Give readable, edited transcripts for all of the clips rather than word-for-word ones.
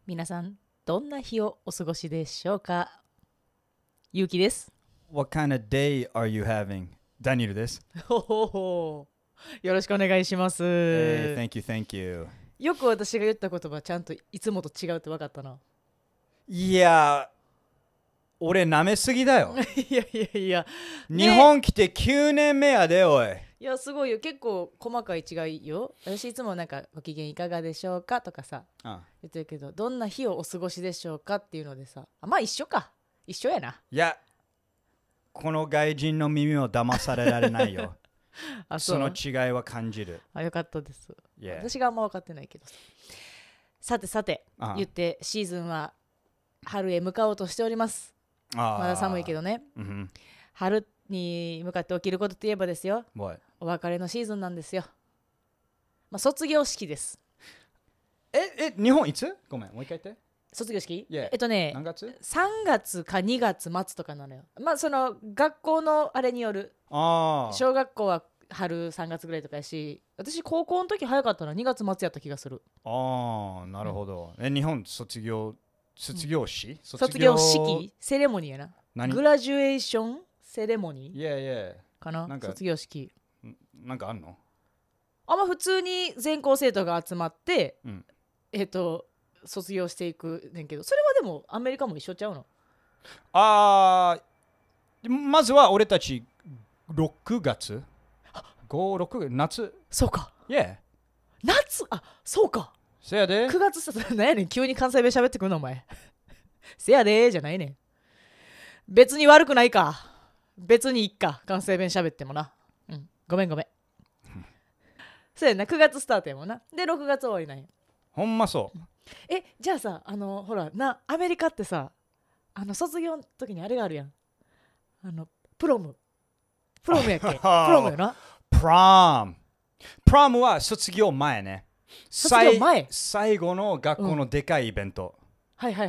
皆さん、どんな日をお過ごしでしょうか。ゆうきです。What kind of day are you having? ダニエルです。ほほほ。よろしくお願いします。Thank you, thank you. よく私が言った言葉、ちゃんといつもと違うって分かったな。いや、俺舐めすぎだよ。いやいやいや、日本来て9年目やで、おい。いや、すごいよ。結構細かい違いよ。私いつもなんかご機嫌いかがでしょうかとかさ、言ってるけど、どんな日をお過ごしでしょうかっていうのでさ、まあ一緒か。一緒やな。いや、この外人の耳を騙されられないよ。その違いは感じる。よかったです。Yeah. 私があんま分かってないけどさ。さて、言ってシーズンは春へ向かおうとしております。まだ寒いけどね。春に向かって起きることといえばですよ。お別れのシーズンなんですよ。卒業式です。日本いつ？ごめん、もう一回言って。卒業式？ 何月？3月か2月末とかなのよ。その学校のあれによる。小学校は春3月ぐらいとかやし、私高校の時早かったな。2月末やった気がする。なるほど。日本卒業式セレモニーやな。グラジュエーションセレモニーかな。卒業式なんかあんの？普通に全校生徒が集まって、卒業していくねんけど、それはでもアメリカも一緒ちゃうの？まずは俺たち6月夏。そうか。夏。そうか。せやで。9月さ、何やねん、急に関西弁喋ってくんのお前。せやでじゃないねん。別に悪くないか。別にいっか、関西弁喋ってもな。ごめん。そうやな、9月スタートやもんな。で、6月終わりなんや。ほんまそう。じゃあさ、ほらな、アメリカってさ、卒業の時にあれがあるやん。プロムやっけ。プロムよな。プロムは卒業前ね。最後の学校のでかいイベント。はい。プ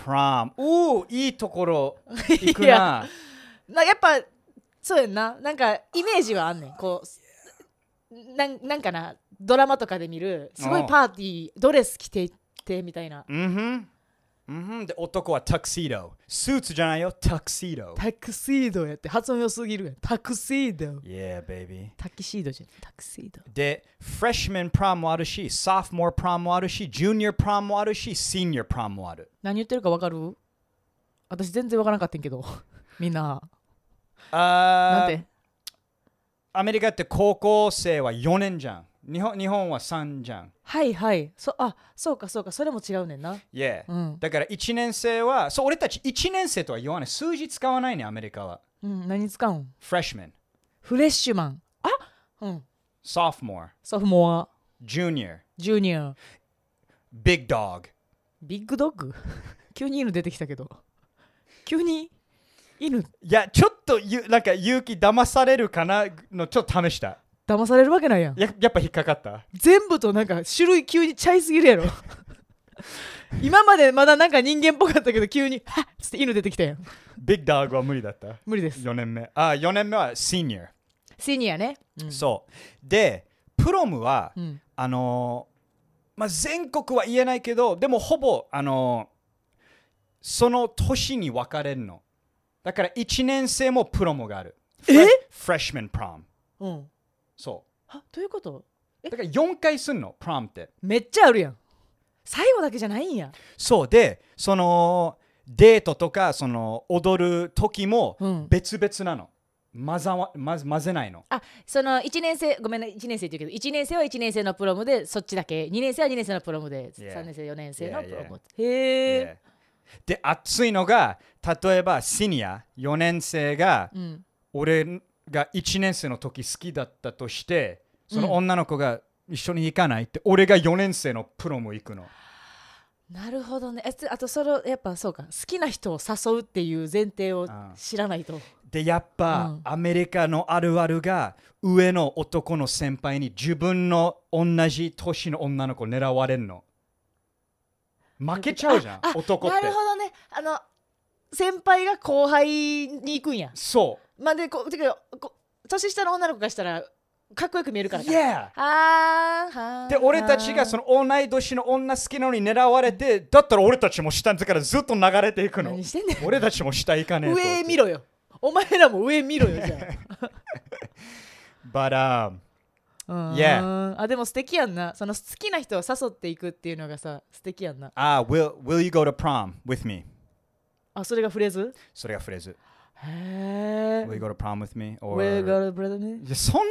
ロム。いいところ行くな。やっぱ、そうやんな。なんか、イメージはあんねん。こう、なんかな、ドラマとかで見る、すごいパーティー、ドレス着ていってみたいな。で、男はタクシード。スーツじゃないよ、タクシード。タクシードやって、発音良すぎるやん。タクシード。Yeah, baby. タキシードじゃん。タクシード。で、フレッシュメンプロムもあるし、ソフトモアプロムもあるし、ジュニアプロムもあるし、シニアプロムもある。何言ってるか分かる？私全然分からなかったんけど。みんな。なんて？アメリカって高校生は4年じゃん。日本は3じゃん。はい。そうか。それも違うねんな。だから1年生は、俺たち1年生とは言わない。数字使わないね、アメリカは。何使うん？フレッシュメン。フレッシュマン。ソフトモア。ジュニア。ビッグドッグ。ビッグドッグ？急に犬出てきたけど。急に犬？いや、ちょっとなんか勇気騙されるかなのちょっと試した。騙されるわけないやん。やっぱ引っかかった。全部となんか種類急にちゃいすぎるやろ。今までまだなんか人間っぽかったけど急にハッつって犬出てきたやん。ビッグドッグは無理だった。無理です。4年目。4年目はシニアね。そうで、プロムは、全国は言えないけど、でもほぼその年に分かれるの。だから1年生もプロムがある。フレッシュメンプロム。そう。どういうこと？だから4回すんの、プロムって。めっちゃあるやん。最後だけじゃないんや。そうで、そのデートとかその踊る時も別々なの。混ぜないの。その1年生、ごめんな、1年生って言うけど、1年生は1年生のプロムでそっちだけ、2年生は2年生のプロムで、3年生、4年生のプロム。へえ。で、熱いのが、例えばシニア、4年生が、俺が1年生の時好きだったとして、その女の子が一緒に行かないって、俺が4年生のプロム行くの。なるほどね。あとやっぱそうか、好きな人を誘うっていう前提を知らないと。で、やっぱ、アメリカのあるあるが、上の男の先輩に自分の同じ年の女の子狙われるの。負けちゃうじゃん、男って。なるほどね。先輩が後輩に行くんや。そう。年下の女の子がしたらかっこよく見えるからか。Yeah! で、俺たちがその同い年の女好きなのに狙われて、だったら俺たちも下だからずっと流れていくの。何してんねん。俺たちも下行かねえと。上見ろよ。お前らも上見ろよ、じゃあ。But Yeah. あ、でも素敵やんな。その好きな人を誘っていくっていうのがさ、素敵やんな。will you go to prom with me? あ、それがフレーズ？それがフレーズ。へぇ。Will you go to prom with me? Will you go to prom with me? いやそ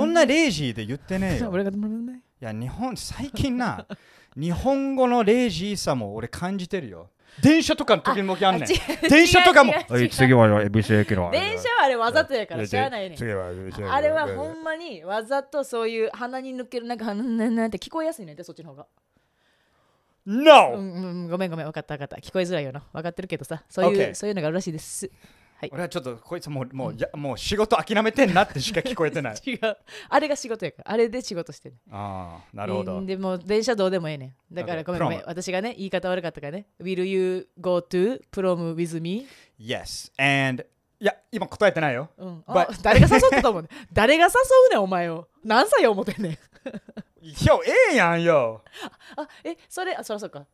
んなレイジーで言ってねえよ。いや、最近な、日本語のレイジーさも俺感じてるよ。電車とかの時もあんねん。電車とかも。次はエビシェキの。電車はあれわざとやから知らないねん。あれはほんまにわざとそういう鼻に抜けるなんかなんて聞こえやすいねんて、そっちの方が。No! ごめん分かった聞こえづらいよな。分かってるけどさ、そういうのがあるらしいです。はい、俺はちょっとこいつもう仕事諦めてんなってしか聞こえてない。違う。あれが仕事やから。あれで仕事してる。ああ、なるほど。でも電車どうでもええねん。だからごめん。私がね、言い方悪かったからね。Will you go to prom with me? Yes. And いや、今答えてないよ。誰が誘ったと思うねん。誰が誘うねん、お前を。何歳思ってんねん。よ、ええやんよ。そらそうか。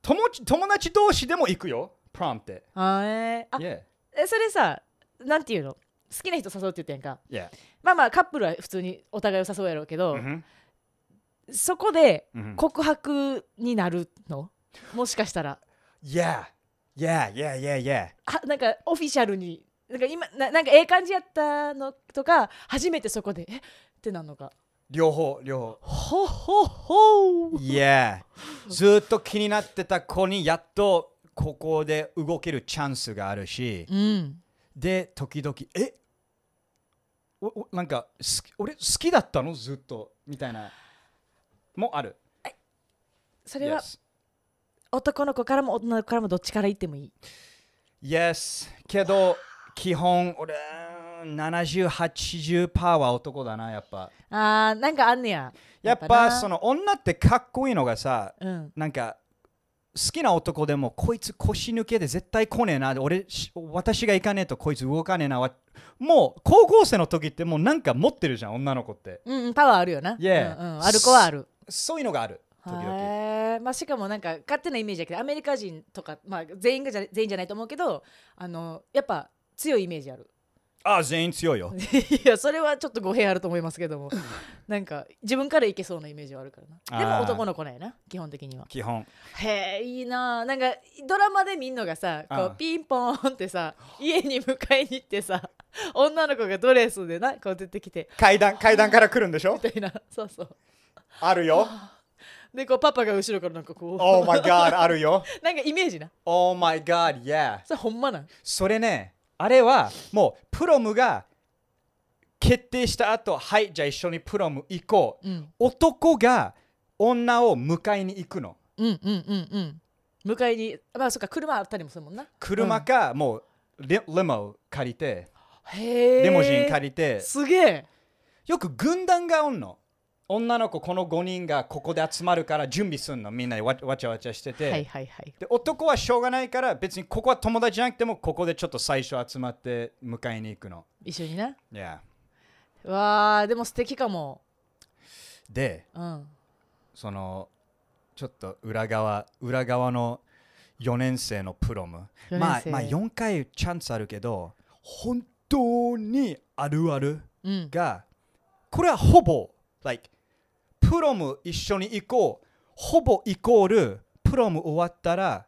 友達同士でも行くよ、プロムって。それさ、なんていうの、好きな人誘うって言ってんか。Yeah. まあカップルは普通にお互いを誘うやろうけど、そこで告白になるの？もしかしたら。Yeah. なんかオフィシャルに、なんか今なんかええ感じやったのとか、初めてそこでってなんのか。両方。ほほほ。Yeah. ずっと気になってた子にやっとここで動けるチャンスがあるし、で時々なんか俺好きだったのずっとみたいなもある。それは男の子からも女の子からもどっちから言ってもいい。Yes けど基本俺70、80% は男だな、やっぱ。なんかあんねや。やっぱその女ってかっこいいのがさ、なんか好きな男でもこいつ腰抜けで絶対来ねえな、私が行かねえとこいつ動かねえな。もう高校生の時ってもうなんか持ってるじゃん、女の子って。パワーあるよな。ある子はある。そういうのがある。時々。まあ、しかもなんか勝手なイメージだけど、アメリカ人とか、まあ、全員じゃないと思うけど、やっぱ強いイメージある。全員強いよ。いや、それはちょっと語弊あると思いますけども、なんか自分からいけそうなイメージはあるからな。でも男の子なんやな、基本的には。基本。へえ、いいな。なんかドラマで見んのがさ、こうピンポーンってさ、家に迎えに行ってさ、女の子がドレスでな、こう出てきて、階段から来るんでしょみたいな。そうそう。あるよ。で、こうパパが後ろからなんかこう。Oh my god、あるよ。なんかイメージな。Oh my god、yeah。それほんまなん？それね、あれはもうプロムが決定した後、はい、じゃあ一緒にプロム行こう。男が女を迎えに行くの。迎えに、まあそっか、車あったりもするもんな。車か、もうリモ借りて、リモジン借りて。すげえ。よく軍団がおんの。女の子この5人がここで集まるから準備すんの、みんなでわちゃわちゃしてて、で男はしょうがないから別にここは友達じゃなくてもここでちょっと最初集まって迎えに行くの。一緒にな。Yeah。わー、でも素敵かも。で、そのちょっと裏側の4年生のプロム、まあ4回チャンスあるけど本当にあるあるが、これはほぼプロム一緒に行こう、ほぼイコールプロム終わったら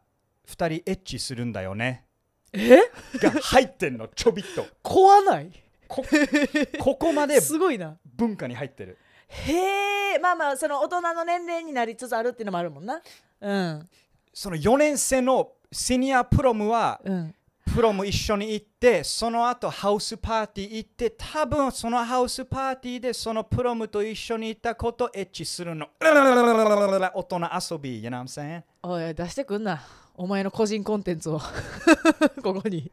2人エッチするんだよねが入ってんの。ちょびっと怖ない？ここまですごいな、文化に入ってる。へえ。まあまあその大人の年齢になりつつあるっていうのもあるもんな。その4年生のシニアプロムは、プロム一緒に行って、その後ハウスパーティー行って、多分そのハウスパーティーでそのプロムと一緒に行ったことエッチするの。大人遊び、you know what I'm saying？ おい、出してくんな、お前の個人コンテンツをここに。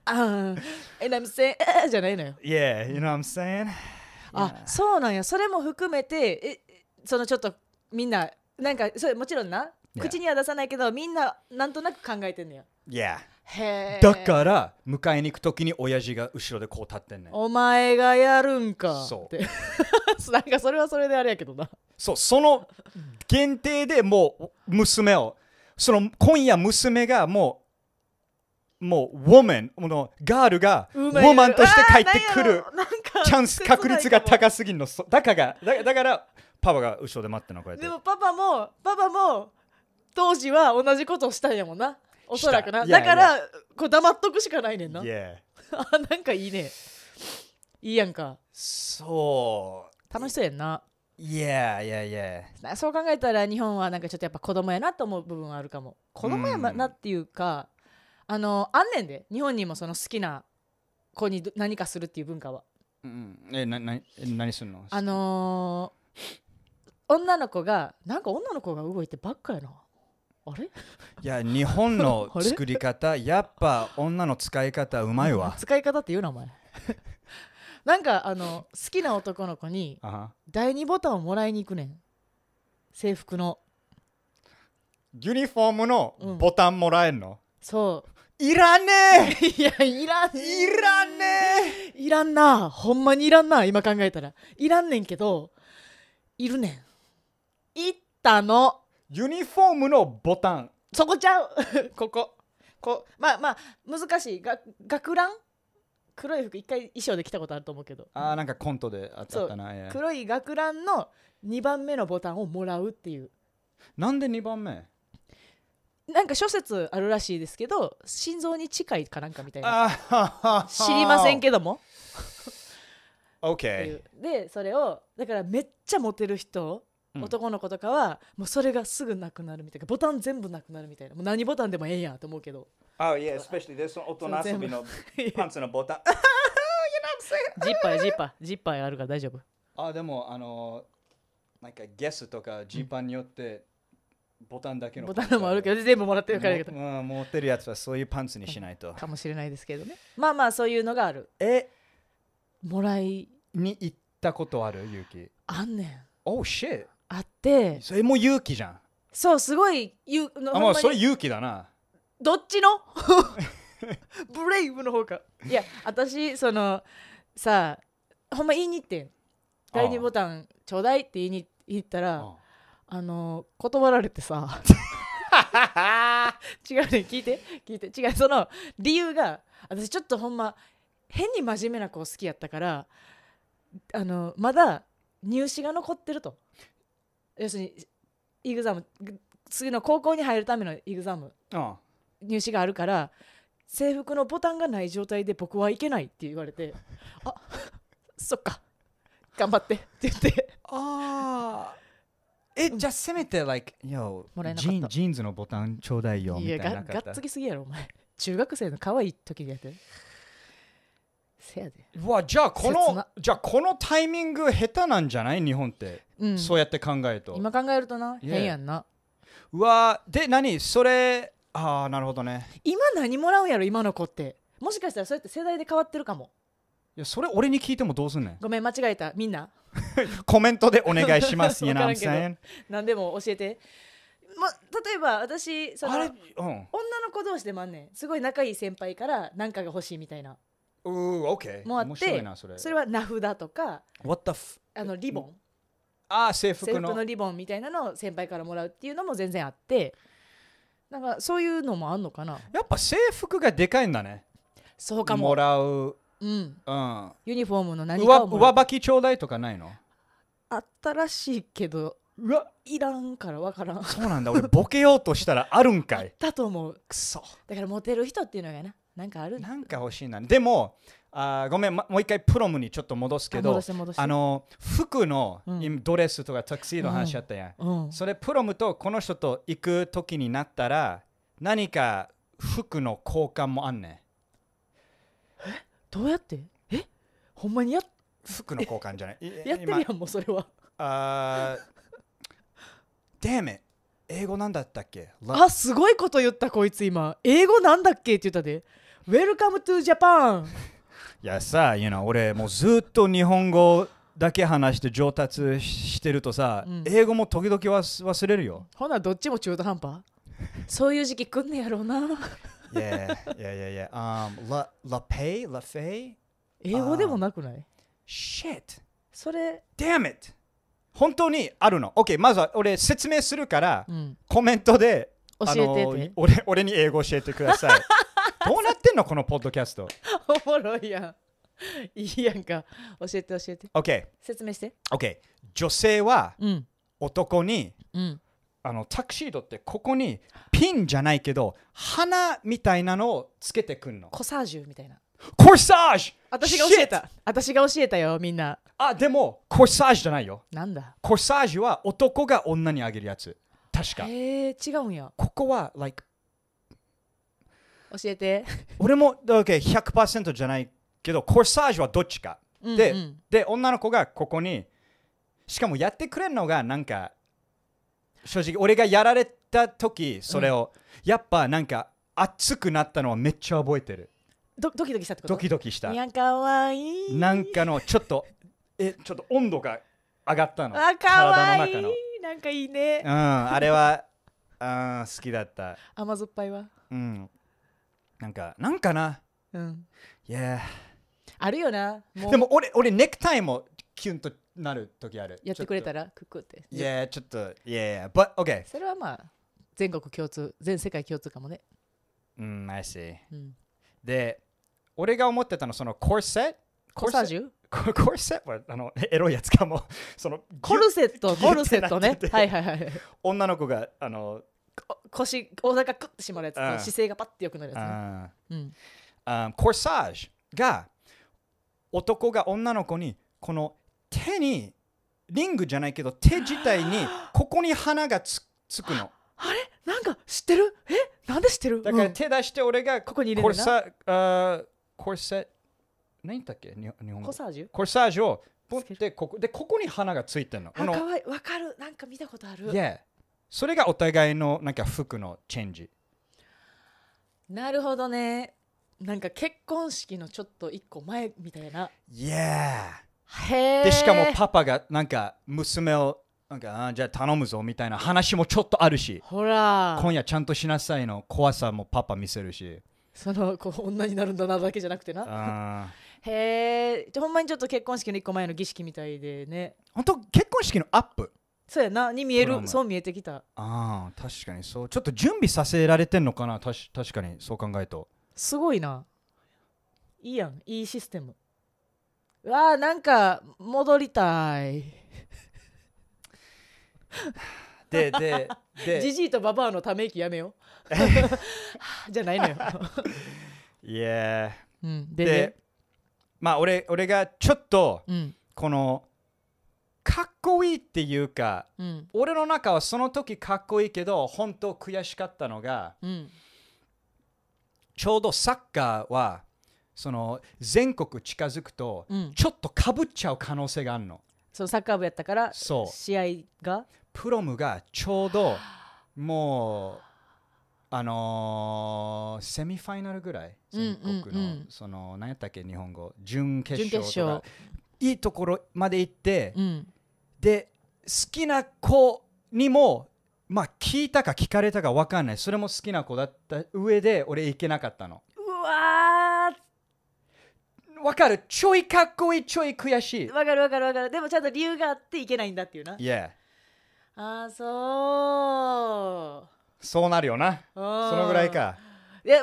and I'm saying じゃないのよ。Yeah, you know what I'm saying？ そうなんや。それも含めて、そのちょっとみんななんかそれもちろんな、口には出さないけどみんななんとなく考えてんのよ。Yeah。へだから迎えに行く時に親父が後ろでこう立ってんねん。お前がやるんかそうってなんかそれはそれであれやけどな。そう、その限定でもう娘を、その今夜娘がもうウォーマン、ガールがウォーマンとして帰ってくるチャンス確率が高すぎるの。だからパパが後ろで待ってるのこうやって。でもパパも当時は同じことをしたんやもんな、おそらくな。しただからこう黙っとくしかないねんな。Yeah. なんかいいね、いいやんか。そう楽しそうやんな。Yeah. そう考えたら日本はなんかちょっとやっぱ子供やなと思う部分はあるかも。子供やなっていうか、あんねんで、日本にもその好きな子に何かするっていう文化は。何するの？女の子が動いてばっかやな。あれ？いや、日本の作り方やっぱ女の使い方うまいわ。使い方って言うなお前なんか好きな男の子に第2ボタンをもらいに行くねん、制服の。ユニフォームのボタンもらえるの？そういらねえいやいらんな、ほんまにいらんな。今考えたらいらんねんけど、いるねん。いったの。ユニフォームのボタン、そこちゃうまあ難しい。学ラン、黒い服一回衣装で着たことあると思うけど、なんかコントであったな。黒い学ランの2番目のボタンをもらうっていう。なんで2番目？なんか諸説あるらしいですけど、心臓に近いかなんかみたいな。知りませんけどもOK で、それをだからめっちゃモテる人、男の子とかはもうそれがすぐなくなるみたいな、ボタン全部なくなるみたいな。もう何ボタンでもええやんと思うけど。especially でその大人遊びのパンツのボタンジッパーあるから大丈夫。でもなんかゲスとかジーパンによってボタンだけのボタンもあるけど全部もらってるから持ってるやつはそういうパンツにしないとかもしれないですけどね。まあそういうのがある。もらいに行ったことある？勇気あんねん。Oh shit。あって、それも勇気じゃん。そうすごいもうそれ勇気だな。どっちのブレイブの方か。いや私そのさ、ほんま言いに行ってん、第2ボタンちょうだいって言いに行ったら断られてさ違うね、聞いて違う、その理由が、私ちょっとほんま変に真面目な子好きやったから、まだ入試が残ってると。要するにイグザム、次の高校に入るためのイグザム、入試があるから、制服のボタンがない状態で僕はいけないって言われてそっか頑張ってって言ってじゃあせめてlike yo もらえなかった。ジーンズのボタンちょうだいよみたいな。がっつきすぎやろお前、中学生の可愛い時にやってせやで。じゃあこのタイミング下手なんじゃない？日本って、そうやって考えると、今考えるとな、変やんな。で何それ、なるほどね。今何もらうんやろ今の子って。もしかしたらそうやって世代で変わってるかも。いやそれ俺に聞いてもどうすんねん。ごめん間違えた、みんなコメントでお願いします分からんけど何でも教えて。例えば私女の子同士でもあんねん、すごい仲いい先輩から何かが欲しいみたいなOK もあって、それは名札とかリボン、制服のリボンみたいなのを先輩からもらうっていうのも全然あって、なんかそういうのもあんのかな。やっぱ制服がでかいんだね。そうかも。もらう、ユニフォームの何かをもらう。上履きちょうだいとかないの？あったらしいけどいらんから分からん。そうなんだ、俺ボケようとしたらあるんかい。だと思う。くそだからモテる人っていうのがなんかある。なんか欲しいな。でもごめん、もう一回プロムにちょっと戻すけど、服の、ドレスとかタクシーの話あったやん、それプロムとこの人と行く時になったら何か服の交換もあんねん。どうやって？ほんまに服の交換じゃないやってるやんもうそれは。Damn it、英語なんだったっけ？すごいこと言ったこいつ今。英語なんだっけって言ったで。Welcome to Japan。いやさ、俺もうずっと日本語だけ話して上達してるとさ、英語も時々忘れるよ。ほなどっちも中途半端そういう時期来んねやろうな。Yeah, yeah. La Fay? 英語でもなくない？ Shit. それ Damn it. 本当にあるの。OK、まずは俺説明するから、コメントで教えてて。俺に英語教えてください。どうなってんのこのポッドキャスト。おもろいやん。いいやんか。教えて。OK。説明して。OK。女性は男に、タクシードってここにピンじゃないけど花みたいなのをつけてくんの。コサージュみたいな。コーサージュ。私が教えたよみんな。あ、でもコーサージュじゃないよ。なんだ。コーサージュは男が女にあげるやつ。確か。違うんや。ここはlike教えて。俺も 100% じゃないけどコーサージュはどっちか。で女の子がここにしかもやってくれるのがなんか正直俺がやられた時それを、やっぱなんか熱くなったのはめっちゃ覚えてる。ドキドキしたってこと？ドキドキした。いやかわいい。なんかのちょっと温度が上がったの。あ、かわいい。なんかいいね。あれは好きだった。甘酸っぱいわ。なんかな。いや。あるよな。でも俺ネクタイもキュンとなる時ある。やってくれたらクックって。いやちょっとbut okay。それはまあ全国共通、全世界共通かもね。I see。で俺が思ってたのそのコーセット。コーサージュ？コーセットはエロいやつかも。そのコルセットね。はい。女の子が腰お腹クッて締まるやつと姿勢がパッて良くなるやつね。コーサージュが男が女の子にこの手にリングじゃないけど手自体にここに花がつくの。あれなんか知ってる？なんで知ってる？だから手出して俺がここに入れるな。コーセット何だっけ日本語。コーサージュ？コーサージュをポンってここに花がついてるの。かわいい。わかる。なんか見たことある。それがお互いのなんか服のチェンジ。なるほどね。なんか結婚式のちょっと一個前みたいな。でしかもパパがなんか娘をなんかじゃあ頼むぞみたいな話もちょっとあるし。ほら。今夜ちゃんとしなさいの怖さもパパ見せるし。その女になるんだなだけじゃなくてな。ほんまにちょっと結婚式の一個前の儀式みたいでね。本当結婚式のアップ。そうやなに見える。そう見えてきた。確かにそう。ちょっと準備させられてんのかな。確かにそう考えると。すごいな。いいやん。いいシステム。なんか戻りたい。でジジイとババアのため息やめよう。じゃないのよ。でまあ俺がちょっとこのかっこいいっていうか、俺の中はその時かっこいいけど本当悔しかったのが、ちょうどサッカーはその全国近づくとちょっとかぶっちゃう可能性があるの。そうサッカー部やったから試合がプロムがちょうどもうセミファイナルぐらい全国のその何やったっけ日本語準決勝とかいいところまで行って、で好きな子にもまあ聞いたか聞かれたか分かんない。それも好きな子だった上で俺行けなかったの。わかる。ちょいかっこいいちょい悔しい。わかる。でもちゃんと理由があっていけないんだっていうな。そうなるよな。そのぐらいか。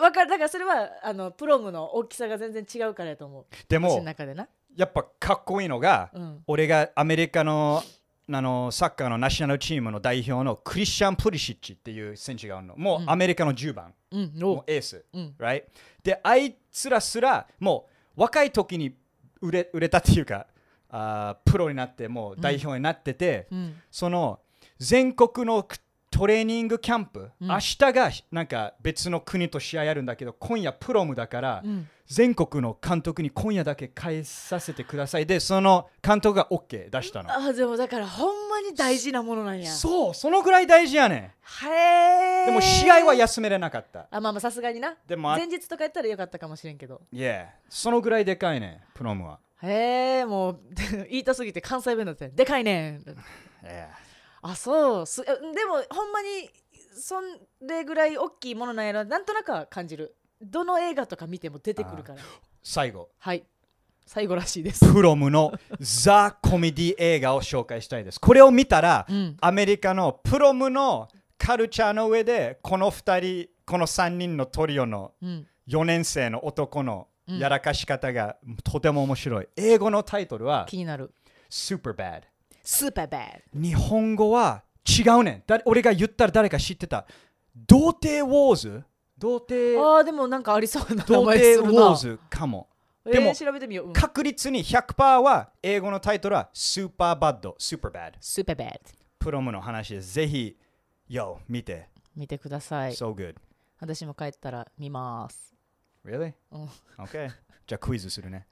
わかる。だからそれはプロムの大きさが全然違うからやと思う。でも中でなやっぱかっこいいのが、俺がアメリカのサッカーのナショナルチームの代表のクリスチャン・プリシッチっていう選手があるの。もうアメリカの10番、もうエース、right? であいつらすらもう若い時に売れたっていうかプロになってもう代表になってて、その全国のトレーニングキャンプ、明日がなんか別の国と試合やるんだけど今夜プロムだから、全国の監督に今夜だけ返させてくださいでその監督が OK 出したの。でもだからほんまに大事なものなんや。そのぐらい大事やねん。でも試合は休めれなかった。まあさすがにな。でも前日とかやったらよかったかもしれんけど。そのぐらいでかいねプロムは。もう言いたすぎて関西弁だってでかいねん。そうでもほんまにそれぐらい大きいものなんやろ、なんとなくは感じる。どの映画とか見ても出てくるから。最後。はい。最後らしいです。プロムのザ・コメディ映画を紹介したいです。これを見たら、アメリカのプロムのカルチャーの上で、この2人、この3人のトリオの4年生の男のやらかし方がとても面白い。英語のタイトルは気になる。Superbad。Superbad。日本語は違うねん。俺が言ったら誰か知ってた。童貞ウォーズ童貞。ああ、でもなんかありそうな名童前するな。貞ウォーズかも。でも、調べてみよう。確率に 100% は英語のタイトルは Superbad。Superbad。プロムの話です。ぜひ、見てください。So good。私も帰ったら見ます。Really? Okay. じゃあクイズするね。